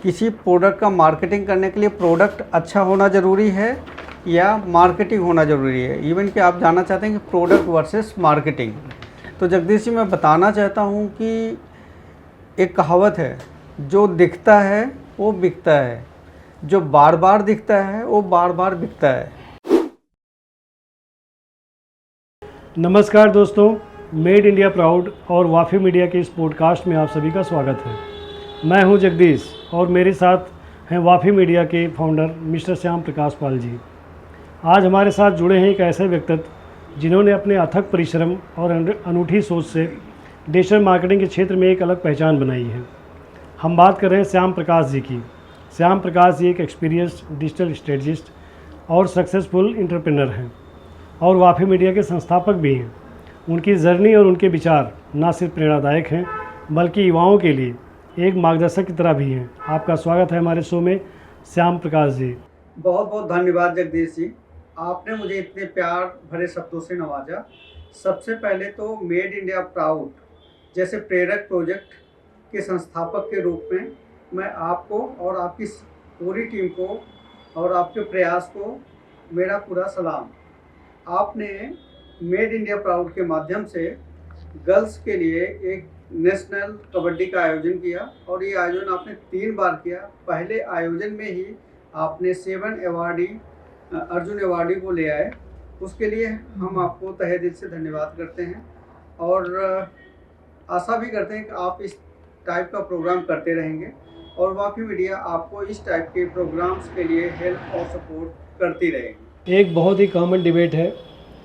किसी प्रोडक्ट का मार्केटिंग करने के लिए प्रोडक्ट अच्छा होना ज़रूरी है या मार्केटिंग होना ज़रूरी है। इवन कि आप जानना चाहते हैं कि प्रोडक्ट वर्सेस मार्केटिंग। तो जगदीश जी, मैं बताना चाहता हूं कि एक कहावत है, जो दिखता है वो बिकता है, जो बार बार दिखता है वो बार बार बिकता है। नमस्कार दोस्तों, मेड इंडिया प्राउड और वाफी मीडिया के इस पॉडकास्ट में आप सभी का स्वागत है। मैं हूं जगदीश और मेरे साथ हैं वाफी मीडिया के फाउंडर मिस्टर श्याम प्रकाश पाल जी। आज हमारे साथ जुड़े हैं एक ऐसे व्यक्तित्व जिन्होंने अपने अथक परिश्रम और अनूठी सोच से डिजिटल मार्केटिंग के क्षेत्र में एक अलग पहचान बनाई है। हम बात कर रहे हैं श्याम प्रकाश जी की। श्याम प्रकाश जी एक एक्सपीरियंस्ड डिजिटल स्ट्रेटजिस्ट और सक्सेसफुल एंटरप्रेन्योर हैं और वाफी मीडिया के संस्थापक भी हैं। उनकी जर्नी और उनके विचार न सिर्फ प्रेरणादायक हैं बल्कि युवाओं के लिए एक मार्गदर्शक की तरह भी हैं। आपका स्वागत है हमारे शो में श्याम प्रकाश जी। बहुत बहुत धन्यवाद जगदीश जी, आपने मुझे इतने प्यार भरे शब्दों से नवाजा। सबसे पहले तो मेड इंडिया प्राउड जैसे प्रेरक प्रोजेक्ट के संस्थापक के रूप में मैं आपको और आपकी पूरी टीम को और आपके प्रयास को मेरा पूरा सलाम। आपने मेड इंडिया प्राउड के माध्यम से गर्ल्स के लिए एक नेशनल कबड्डी का आयोजन किया और ये आयोजन आपने 3 बार किया। पहले आयोजन में ही आपने 7 अवार्डी अर्जुन अवार्डी को ले आए, उसके लिए हम आपको तहे दिल से धन्यवाद करते हैं और आशा भी करते हैं कि आप इस टाइप का प्रोग्राम करते रहेंगे और वाफी मीडिया आपको इस टाइप के प्रोग्राम्स के लिए हेल्प और सपोर्ट करती रहेगी। एक बहुत ही कॉमन डिबेट है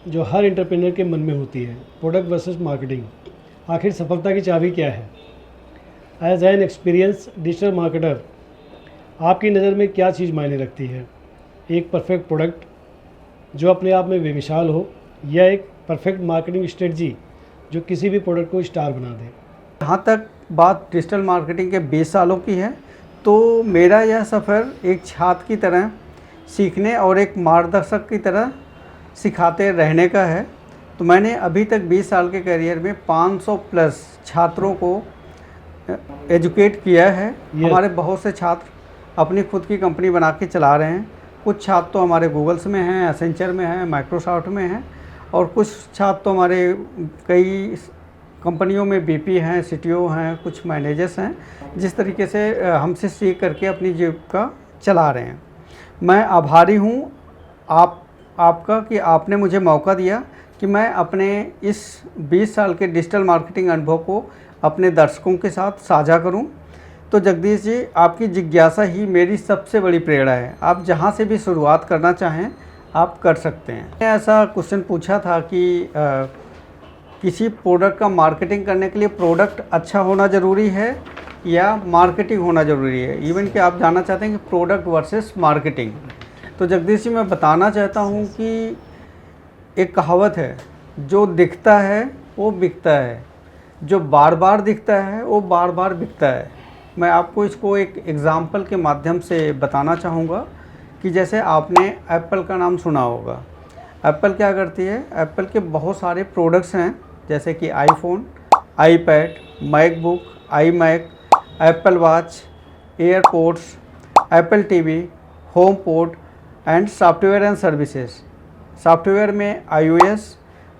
जो हर एंटरप्रेन्योर के मन में होती है, प्रोडक्ट वर्सेस मार्केटिंग। आखिर सफलता की चाबी क्या है? As an experience digital marketer, आपकी नज़र में क्या चीज़ मायने रखती है? एक परफेक्ट प्रोडक्ट जो अपने आप में बेमिसाल हो या एक परफेक्ट मार्केटिंग स्ट्रेटजी जो किसी भी प्रोडक्ट को स्टार बना दे? जहाँ तक बात डिजिटल मार्केटिंग के 20 सालों की है तो मेरा यह सफ़र एक छात्र की तरह सीखने और एक मार्गदर्शक की तरह सिखाते रहने का है। तो मैंने अभी तक 20 साल के करियर में 500 प्लस छात्रों को एजुकेट किया है। हमारे बहुत से छात्र अपनी खुद की कंपनी बना के चला रहे हैं। कुछ छात्र तो हमारे गूगल्स में हैं, एसेंचर में हैं, माइक्रोसॉफ्ट में हैं और कुछ छात्र तो हमारे कई कंपनियों में बीपी हैं, सीटीओ हैं, कुछ मैनेजर्स हैं, जिस तरीके से हमसे सीख करके अपनी जीविका चला रहे हैं। मैं आभारी हूँ आपका कि आपने मुझे मौका दिया कि मैं अपने इस 20 साल के डिजिटल मार्केटिंग अनुभव को अपने दर्शकों के साथ साझा करूं। तो जगदीश जी, आपकी जिज्ञासा ही मेरी सबसे बड़ी प्रेरणा है। आप जहां से भी शुरुआत करना चाहें आप कर सकते हैं। मैंने ऐसा क्वेश्चन पूछा था कि किसी प्रोडक्ट का मार्केटिंग करने के लिए प्रोडक्ट अच्छा होना ज़रूरी है या मार्केटिंग होना ज़रूरी है। इवन कि आप जानना चाहते हैं कि प्रोडक्ट वर्सेस मार्केटिंग। तो जगदीश जी, मैं बताना चाहता हूं कि एक कहावत है, जो दिखता है वो बिकता है, जो बार बार दिखता है वो बार बार बिकता है। मैं आपको इसको एक एग्ज़ाम्पल के माध्यम से बताना चाहूँगा कि जैसे आपने एप्पल का नाम सुना होगा। एप्पल क्या करती है? एप्पल के बहुत सारे प्रोडक्ट्स हैं जैसे कि iPhone, iPad, MacBook, iMac, Apple Watch, AirPods, Apple TV, HomePod and software and services. Software में iOS,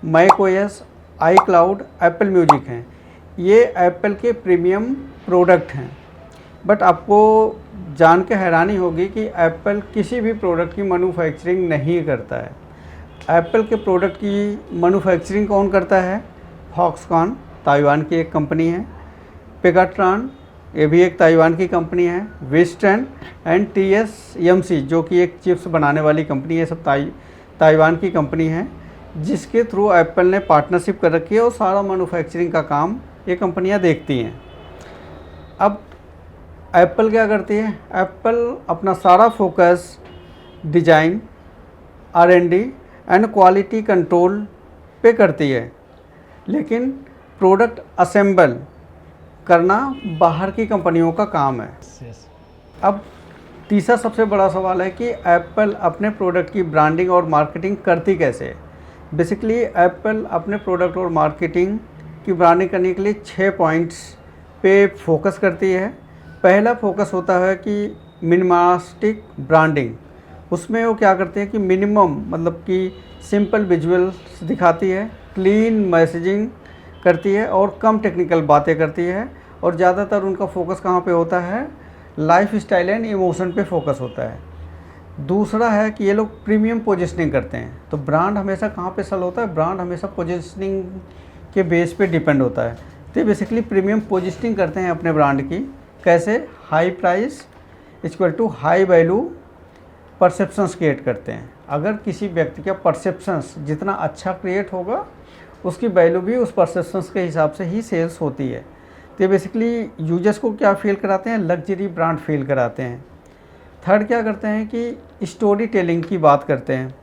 macOS, iCloud, Apple Music हैं। ये एप्पल के प्रीमियम प्रोडक्ट हैं। बट आपको जान के हैरानी होगी कि एप्पल किसी भी प्रोडक्ट की मैन्युफैक्चरिंग नहीं करता है। एप्पल के प्रोडक्ट की मैन्युफैक्चरिंग कौन करता है? फॉक्सकॉन, ताइवान की एक कंपनी है। पेगाट्रॉन, ये भी एक ताइवान की कंपनी है। वेस्टर्न एंड TSMC, जो कि एक चिप्स बनाने वाली कंपनी है, सब ताइवान की कंपनी है, जिसके थ्रू एप्पल ने पार्टनरशिप कर रखी है और सारा मैन्युफैक्चरिंग का काम ये कंपनियां देखती हैं। अब एप्पल क्या करती है? एप्पल अपना सारा focus design, R&D and quality control पे करती है, लेकिन प्रोडक्ट असेंबल करना बाहर की कंपनियों का काम है। अब तीसरा सबसे बड़ा सवाल है कि एप्पल अपने प्रोडक्ट की ब्रांडिंग और मार्केटिंग करती कैसे? बेसिकली एप्पल अपने प्रोडक्ट और मार्केटिंग की ब्रांडिंग करने के लिए 6 पॉइंट्स पे फोकस करती है। पहला फोकस होता है कि मिनिमलिस्टिक ब्रांडिंग। उसमें वो क्या करते हैं कि मिनिमम मतलब कि सिंपल विजुअल्स दिखाती है, क्लीन मैसेजिंग करती है और कम टेक्निकल बातें करती है। और ज़्यादातर उनका फोकस कहाँ पे होता है, लाइफ स्टाइल एंड इमोशन पे फोकस होता है। दूसरा है कि ये लोग प्रीमियम पोजिशनिंग करते हैं। तो ब्रांड हमेशा कहाँ पे सेल होता है, ब्रांड हमेशा पोजिशनिंग के बेस पे डिपेंड होता है। तो बेसिकली प्रीमियम पोजिशनिंग करते हैं अपने ब्रांड की। कैसे, high price equal to high value perceptions create करते हैं। अगर किसी व्यक्ति का परसेप्शंस जितना अच्छा क्रिएट होगा, उसकी वैल्यू भी उस परसेप्शंस के हिसाब से ही सेल्स होती है। तो बेसिकली यूजर्स को क्या फील कराते हैं, लग्जरी ब्रांड फील कराते हैं। थर्ड क्या करते हैं कि स्टोरी टेलिंग की बात करते हैं।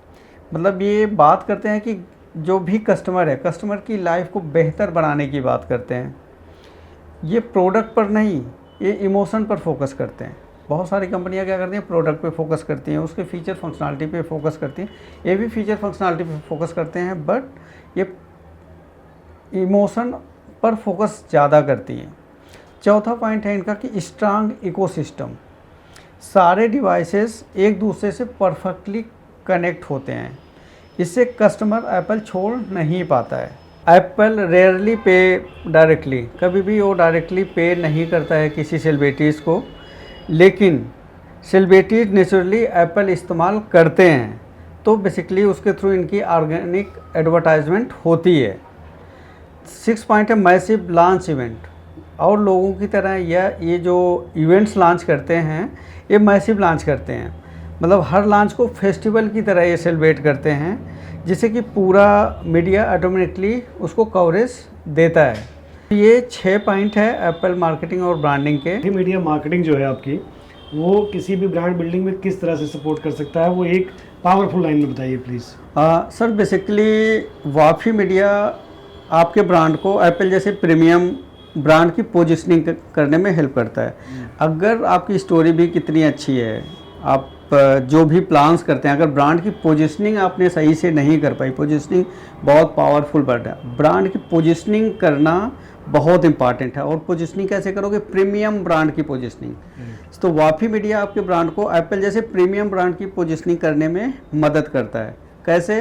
मतलब ये बात करते हैं कि जो भी कस्टमर है, कस्टमर की लाइफ को बेहतर बनाने की बात करते हैं। ये प्रोडक्ट पर नहीं, ये इमोशन पर फोकस करते हैं। बहुत सारी कंपनियां क्या करती हैं, प्रोडक्ट पे फोकस करती हैं, उसके फीचर फंक्शनलिटी पे फोकस करती हैं। ये भी फीचर फंक्शनलिटी पे फोकस करते हैं, बट ये इमोशन पर फोकस ज़्यादा करती हैं। चौथा पॉइंट है इनका कि स्ट्रांग इकोसिस्टम। सारे डिवाइसेस एक दूसरे से परफेक्टली कनेक्ट होते हैं। इससे कस्टमर एप्पल छोड़ नहीं पाता है। एप्पल रेयरली पे डायरेक्टली, कभी भी वो डायरेक्टली पे नहीं करता है किसी सेलिब्रिटीज़ को, लेकिन सेलिब्रिटीज़ नेचुरली एप्पल इस्तेमाल करते हैं। तो बेसिकली उसके थ्रू इनकी ऑर्गेनिक एडवर्टाइजमेंट होती है। 6 पॉइंट है मैसिव लॉन्च इवेंट। और लोगों की तरह ये जो इवेंट्स लॉन्च करते हैं, ये मैसिव लॉन्च करते हैं। मतलब हर लॉन्च को फेस्टिवल की तरह ये सेलिब्रेट करते हैं, जिससे कि पूरा मीडिया ऑटोमेटिकली उसको कवरेज देता है। ये 6 पॉइंट है एप्पल मार्केटिंग और ब्रांडिंग के। मीडिया मार्केटिंग जो है आपकी, वो किसी भी ब्रांड बिल्डिंग में किस तरह से सपोर्ट कर सकता है, वो एक पावरफुल लाइन में बताइए प्लीज़। सर बेसिकली वाफी मीडिया आपके ब्रांड को एप्पल जैसे प्रीमियम ब्रांड की पोजीशनिंग करने में हेल्प करता है। अगर आपकी स्टोरी भी कितनी अच्छी है, आप जो भी प्लान्स करते हैं, अगर ब्रांड की पोजीशनिंग आपने सही से नहीं कर पाई, पोजीशनिंग बहुत पावरफुल वर्ड है। ब्रांड की पोजीशनिंग करना बहुत इंपॉर्टेंट है। और पोजीशनिंग कैसे करोगे, प्रीमियम ब्रांड की पोजीशनिंग। तो वाफी मीडिया आपके ब्रांड को एप्पल जैसे प्रीमियम ब्रांड की पोजीशनिंग करने में मदद करता है। कैसे,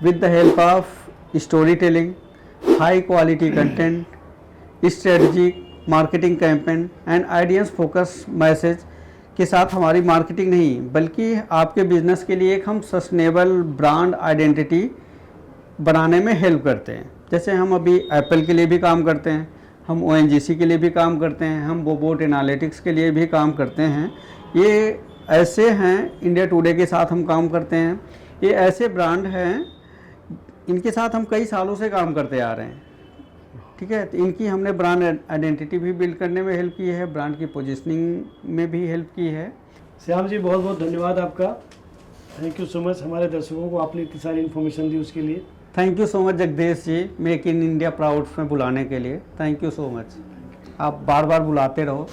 with the help of story telling, high quality content, strategic marketing campaign and audience focus message के साथ। हमारी मार्केटिंग नहीं, बल्कि आपके बिजनेस के लिए एक हम सस्टेनेबल ब्रांड आइडेंटिटी बनाने में हेल्प करते हैं। जैसे हम अभी एप्पल के लिए भी काम करते हैं, हम ONGC के लिए भी काम करते हैं, हम बोबोट एनालिटिक्स के लिए भी काम करते हैं। ये ऐसे हैं, इंडिया टुडे के साथ हम काम करते हैं। ये ऐसे ब्रांड हैं, इनके साथ हम कई सालों से काम करते आ रहे हैं। ठीक है, तो इनकी हमने ब्रांड आइडेंटिटी भी बिल्ड करने में हेल्प की है, ब्रांड की पोजीशनिंग में भी हेल्प की है। श्याम जी, बहुत बहुत धन्यवाद आपका। Thank you so much. हमारे दर्शकों को आपने इतनी सारी इन्फॉर्मेशन दी उसके लिए। Thank you so much Jagdish ji, make in India proud में बुलाने के लिए। Thank you so much. आप बार बार बुलाते रहो।